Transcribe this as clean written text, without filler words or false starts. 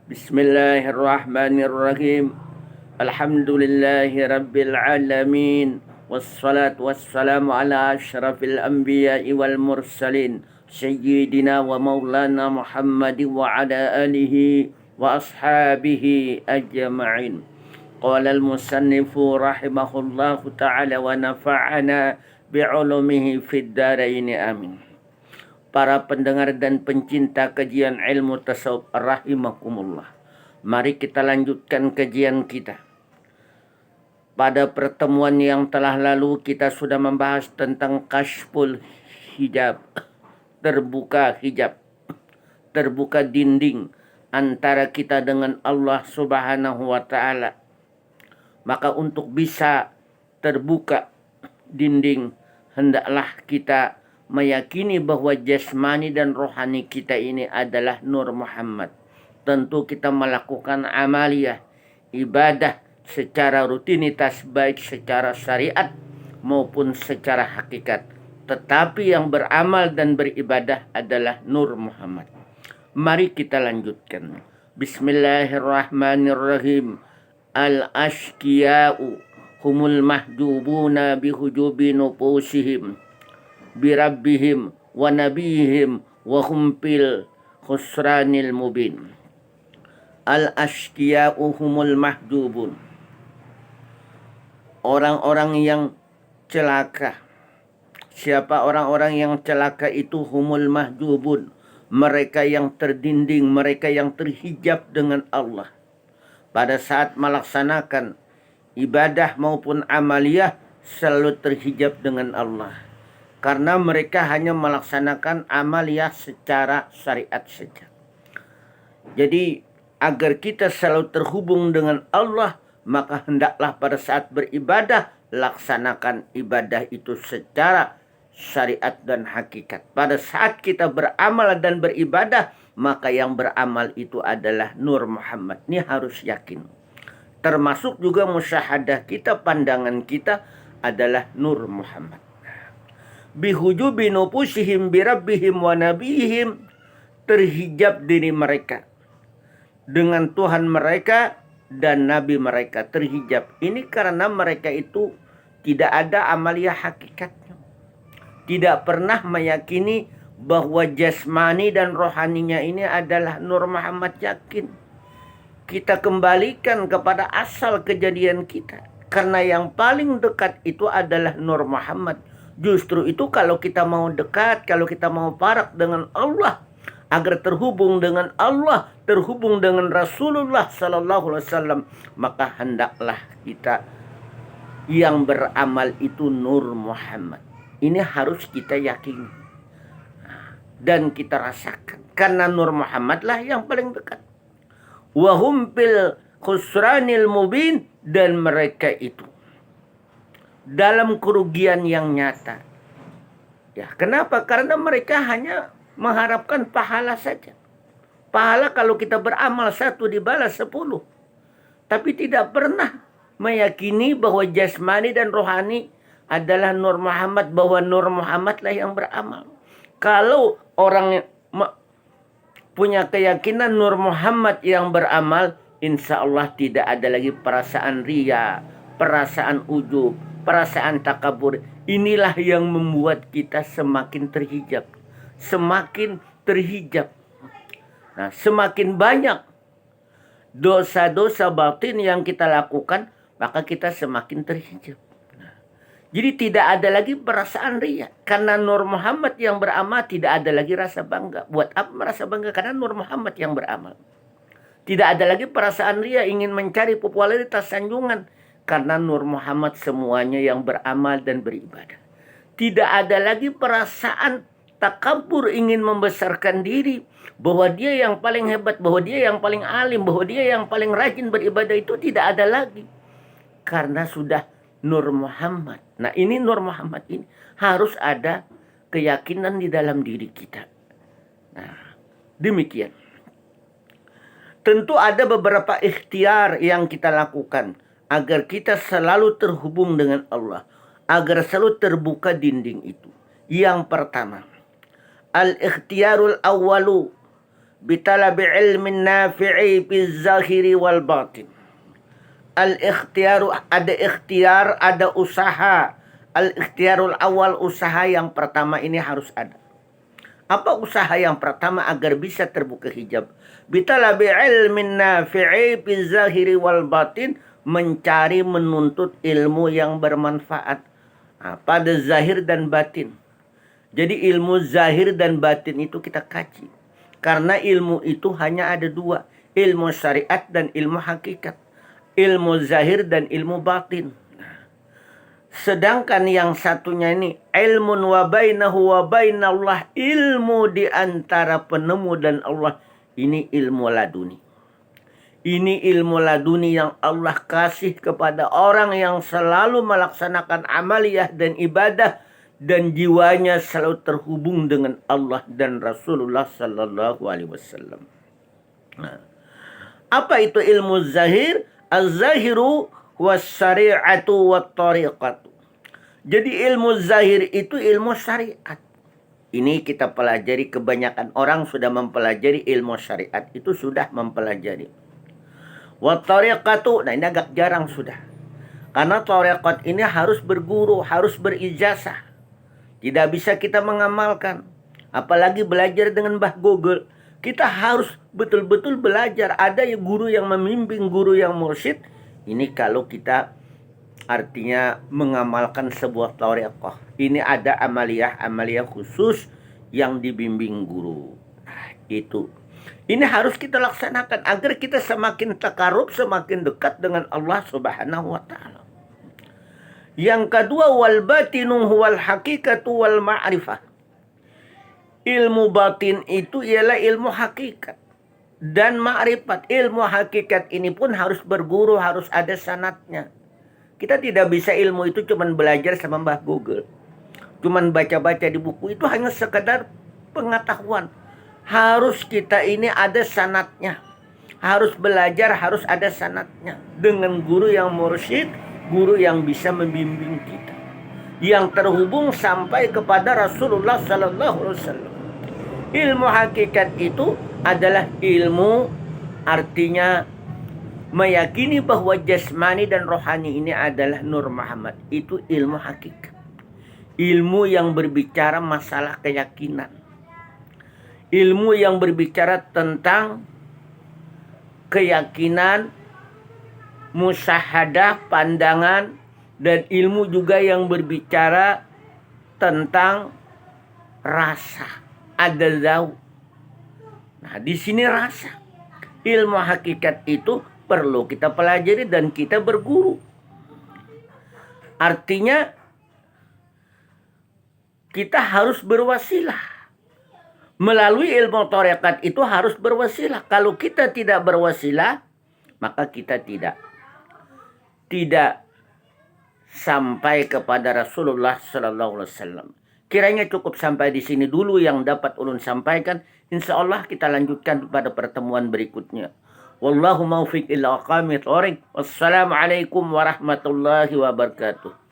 Bismillahirrahmanirrahim. Alhamdulillahi rabbil alamin. Wassalatu wassalamu ala asyrafil anbiya'i wal mursalin. Sayyidina wa maulana Muhammadin wa ala alihi wa ashabihi ajma'in. Qala al-musannifu rahimahullahu ta'ala wa nafa'ana bi'ulumihi fid daraini amin. Para pendengar dan pencinta kajian ilmu tasawuf rahimakumullah. Mari kita lanjutkan kajian kita. Pada pertemuan yang telah lalu kita sudah membahas tentang kashful hijab. Terbuka hijab. Terbuka dinding antara kita dengan Allah Subhanahu wa ta'ala. Maka untuk bisa terbuka dinding, hendaklah kita meyakini bahwa jasmani dan rohani kita ini adalah Nur Muhammad. Tentu kita melakukan amaliyah, ibadah secara rutinitas, baik secara syariat maupun secara hakikat. Tetapi yang beramal dan beribadah adalah Nur Muhammad. Mari kita lanjutkan. Bismillahirrahmanirrahim. Al-ashqiya'u humul mahjubuna bihujubi nufusihim birabbihim wa nabihim wa hum fil khusranil mubin. Al-ashqiya'u humul mahjubun. Orang-orang yang celaka. Siapa orang-orang yang celaka itu? Humul mahjubun. Mereka yang terdinding, mereka yang terhijab dengan Allah. Pada saat melaksanakan ibadah maupun amaliyah selalu terhijab dengan Allah. Karena mereka hanya melaksanakan amaliyah secara syariat saja. Jadi agar kita selalu terhubung dengan Allah, maka hendaklah pada saat beribadah laksanakan ibadah itu secara syariat dan hakikat. Pada saat kita beramal dan beribadah, maka yang beramal itu adalah Nur Muhammad. Ini harus yakin. Termasuk juga musyahadah kita, pandangan kita adalah Nur Muhammad. Bihujubi nufusihim birabbihim wa nabihim. Terhijab diri mereka dengan Tuhan mereka dan Nabi mereka. Terhijab. Ini karena mereka itu tidak ada amaliyah hakikatnya. Tidak pernah meyakini bahwa jasmani dan rohaninya ini adalah Nur Muhammad. Yakin. Kita kembalikan kepada asal kejadian kita. Karena yang paling dekat itu adalah Nur Muhammad. Justru itu kalau kita mau dekat, kalau kita mau parak dengan Allah, agar terhubung dengan Allah, terhubung dengan Rasulullah Sallallahu Alaihi Wasallam, maka hendaklah kita yang beramal itu Nur Muhammad. Ini harus kita yakini dan kita rasakan, karena Nur Muhammadlah yang paling dekat. Wahum fil khusranil mubin, dan mereka itu dalam kerugian yang nyata. Ya, kenapa? Karena mereka hanya mengharapkan pahala saja. Pahala kalau kita beramal 1 dibalas 10. Tapi tidak pernah meyakini bahwa jasmani dan rohani adalah Nur Muhammad, bahwa Nur Muhammadlah yang beramal. Kalau orang punya keyakinan Nur Muhammad yang beramal, insya Allah tidak ada lagi perasaan riya, perasaan ujub, perasaan takabur. Inilah yang membuat kita semakin terhijab. Semakin terhijab. Nah, semakin banyak dosa-dosa batin yang kita lakukan, maka kita semakin terhijab. Nah, jadi tidak ada lagi perasaan riya. Karena Nur Muhammad yang beramal, tidak ada lagi rasa bangga. Buat apa merasa bangga? Karena Nur Muhammad yang beramal. Tidak ada lagi perasaan riya, ingin mencari popularitas, sanjungan. Karena Nur Muhammad semuanya yang beramal dan beribadah. Tidak ada lagi perasaan takabur, ingin membesarkan diri. Bahwa dia yang paling hebat, bahwa dia yang paling alim, bahwa dia yang paling rajin beribadah, itu tidak ada lagi. Karena sudah Nur Muhammad. Nah, ini Nur Muhammad ini harus ada keyakinan di dalam diri kita. Nah, demikian. Tentu ada beberapa ikhtiar yang kita lakukan agar kita selalu terhubung dengan Allah, agar selalu terbuka dinding itu. Yang pertama, al-ikhtiyarul awwalu bitalabi ilmin nafi'i fi zahiri wal batin. Al-ikhtiaru, ada ikhtiar, ada usaha. Al-ikhtiarul awal, usaha yang pertama ini harus ada. Apa usaha yang pertama agar bisa terbuka hijab? Bitalabi ilmin nafi'i fi zahiri wal batin, mencari menuntut ilmu yang bermanfaat pada zahir dan batin. Jadi ilmu zahir dan batin itu kita kaji. Karena ilmu itu hanya ada dua, ilmu syariat dan ilmu hakikat. Ilmu zahir dan ilmu batin. Sedangkan yang satunya ini ilmun wa bainahu wa bainallah, ilmu di antara penemu dan Allah. Ini ilmu laduni. Ini ilmu laduni yang Allah kasih kepada orang yang selalu melaksanakan amaliyah dan ibadah dan jiwanya selalu terhubung dengan Allah dan Rasulullah sallallahu alaihi wasallam. Nah, apa itu ilmu zahir? Az-zahiru was-syari'atu wat-tariqatu. Jadi ilmu zahir itu ilmu syariat. Ini kita pelajari, kebanyakan orang sudah mempelajari ilmu syariat, itu sudah mempelajari. Wat-tariqatu, nah ini agak jarang sudah. Karena tariqat ini harus berguru, harus berijazah. Tidak bisa kita mengamalkan. Apalagi belajar dengan Mbah Google. Kita harus betul-betul belajar. Ada guru yang membimbing, guru yang mursyid. Ini kalau kita artinya mengamalkan sebuah thariqah. Ini ada amaliyah khusus yang dibimbing guru. Nah, itu. Ini harus kita laksanakan agar kita semakin takarub, semakin dekat dengan Allah Subhanahu wa ta'ala. Yang kedua, wal batinu huwal hakikatu wal ma'rifah. Ilmu batin itu ialah ilmu hakikat dan ma'rifat. Ilmu hakikat ini pun harus berguru, harus ada sanadnya. Kita tidak bisa ilmu itu cuman belajar sama Mbah Google. Cuman baca-baca di buku, itu hanya sekedar pengetahuan. Harus kita ini ada sanadnya. Harus belajar, harus ada sanadnya. Dengan guru yang mursyid, guru yang bisa membimbing kita. Yang terhubung sampai kepada Rasulullah sallallahu alaihi wasallam. Ilmu hakikat itu adalah ilmu, artinya meyakini bahwa jasmani dan rohani ini adalah Nur Muhammad. Itu ilmu hakikat. Ilmu yang berbicara masalah keyakinan. Ilmu yang berbicara tentang keyakinan, musyahadah, pandangan, dan ilmu juga yang berbicara tentang rasa. Ada zauq. Nah, di sini rasa. Ilmu hakikat itu perlu kita pelajari dan kita berguru. Artinya kita harus berwasilah. Melalui ilmu tarekat itu harus berwasilah. Kalau kita tidak berwasilah, maka kita tidak sampai kepada Rasulullah sallallahu alaihi wasallam. Kiranya cukup sampai di sini dulu yang dapat ulun sampaikan. Insya Allah kita lanjutkan pada pertemuan berikutnya. Wallahu maufiq ila aqamit thoriq. Wassalamualaikum warahmatullahi wabarakatuh.